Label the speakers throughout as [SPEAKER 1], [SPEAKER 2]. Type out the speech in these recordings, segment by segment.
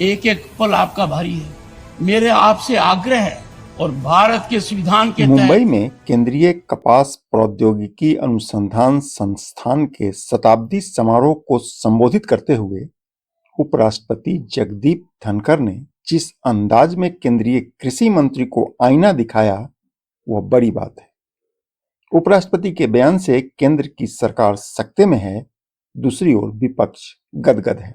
[SPEAKER 1] एक एक पल आपका भारी है। मेरे आपसे आग्रह है और भारत के संविधान के
[SPEAKER 2] मुंबई में केंद्रीय कपास प्रौद्योगिकी अनुसंधान संस्थान के शताब्दी समारोह को संबोधित करते हुए उपराष्ट्रपति जगदीप धनखड़ ने जिस अंदाज में केंद्रीय कृषि मंत्री को आईना दिखाया, वह बड़ी बात है। उपराष्ट्रपति के बयान से केंद्र की सरकार सकते में है, दूसरी ओर विपक्ष गदगद है।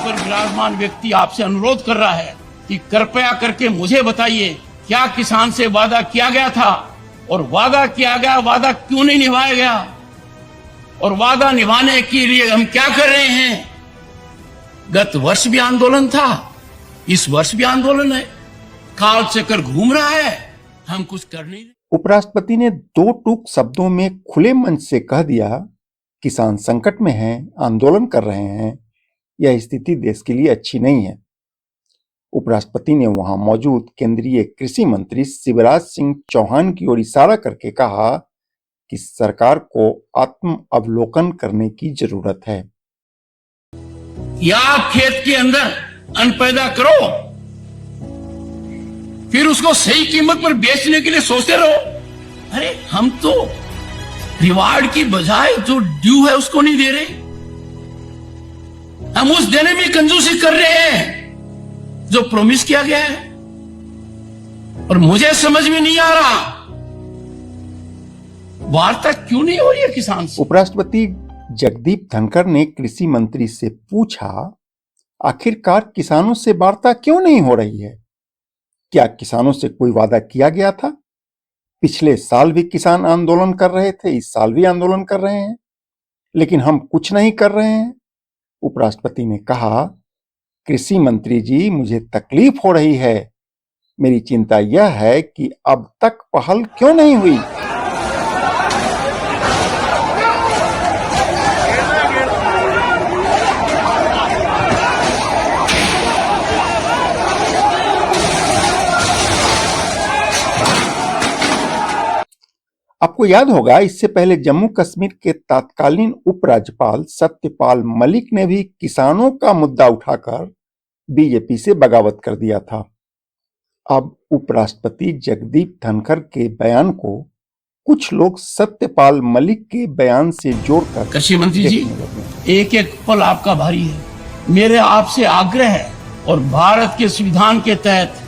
[SPEAKER 1] पर विराजमान व्यक्ति आपसे अनुरोध कर रहा है कि कृपया करके मुझे बताइए, क्या किसान से वादा किया गया था और वादा किया गया वादा क्यों नहीं निभाया गया, और वादा निभाने के लिए हम क्या कर रहे हैं। गत वर्ष भी आंदोलन था, इस वर्ष भी आंदोलन है, काल चक्कर घूम रहा है, हम कुछ कर नहीं रहे।
[SPEAKER 2] उपराष्ट्रपति ने दो टूक शब्दों में खुले मंच से कह दिया, किसान संकट में हैं, आंदोलन कर रहे हैं। यह स्थिति देश के लिए अच्छी नहीं है। उपराष्ट्रपति ने वहां मौजूद केंद्रीय कृषि मंत्री शिवराज सिंह चौहान की ओर इशारा करके कहा कि सरकार को आत्म अवलोकन करने की जरूरत है।
[SPEAKER 1] या आप खेत के अंदर अन्न पैदा करो, फिर उसको सही कीमत पर बेचने के लिए सोचते रहो। अरे हम तो रिवार्ड की बजाय जो ड्यू है उसको नहीं दे रहे, हम उस देने में कंजूसी कर रहे हैं जो प्रॉमिस किया गया है। और मुझे समझ में नहीं आ रहा वार्ता क्यों नहीं हो रही है किसान से।
[SPEAKER 2] उपराष्ट्रपति जगदीप धनखड़ ने कृषि मंत्री से पूछा, आखिरकार किसानों से वार्ता क्यों नहीं हो रही है? क्या किसानों से कोई वादा किया गया था? पिछले साल भी किसान आंदोलन कर रहे थे, इस साल भी आंदोलन कर रहे हैं, लेकिन हम कुछ नहीं कर रहे हैं। उपराष्ट्रपति ने कहा, कृषि मंत्री जी, मुझे तकलीफ हो रही है। मेरी चिंता यह है कि अब तक पहल क्यों नहीं हुई। आपको याद होगा, इससे पहले जम्मू कश्मीर के तत्कालीन उपराज्यपाल सत्यपाल मलिक ने भी किसानों का मुद्दा उठाकर बीजेपी से बगावत कर दिया था। अब उपराष्ट्रपति जगदीप धनखड़ के बयान को कुछ लोग सत्यपाल मलिक के बयान से जोड़कर
[SPEAKER 1] कृषि मंत्री जी, एक एक पल आपका भारी है। मेरे आपसे आग्रह है और भारत के संविधान के तहत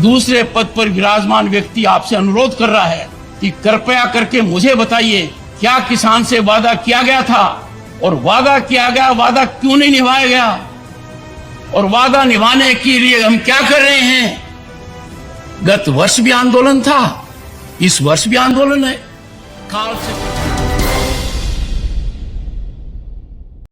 [SPEAKER 1] दूसरे पद पर विराजमान व्यक्ति आपसे अनुरोध कर रहा है कि कृपया करके मुझे बताइए, क्या किसान से वादा किया गया था और वादा किया गया वादा क्यों नहीं निभाया गया, और वादा निभाने के लिए हम क्या कर रहे हैं। गत वर्ष भी आंदोलन था, इस वर्ष भी आंदोलन है, काल से